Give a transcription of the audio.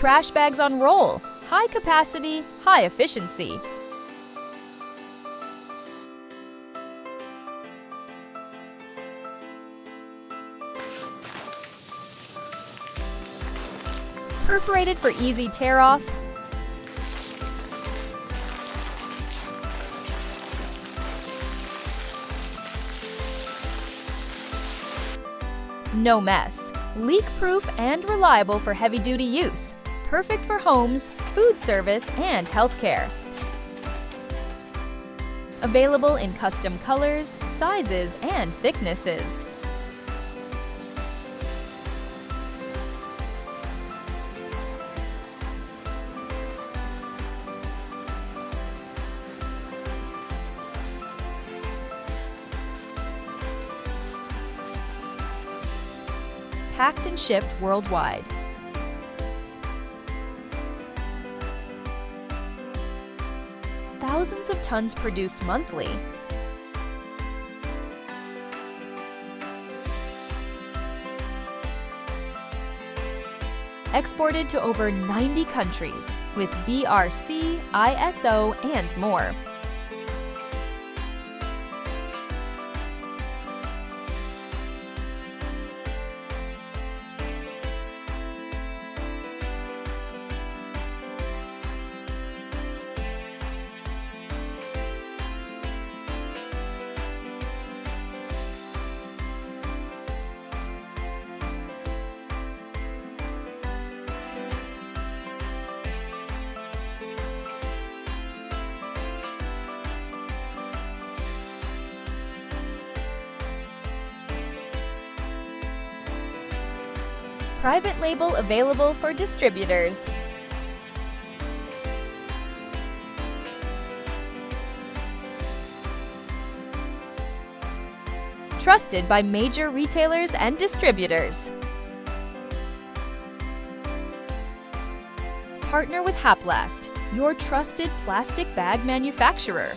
Trash bags on roll. High capacity, high efficiency. Perforated for easy tear-off. No mess. Leak-proof and reliable for heavy-duty use. Perfect for homes, food service, and healthcare. Available in custom colors, sizes, and thicknesses. Packed and shipped worldwide. Thousands of tons produced monthly. Exported to over 90 countries with BRC, ISO, and more. Private label available for distributors. Trusted by major retailers and distributors. Partner with Haplast, your trusted plastic bag manufacturer.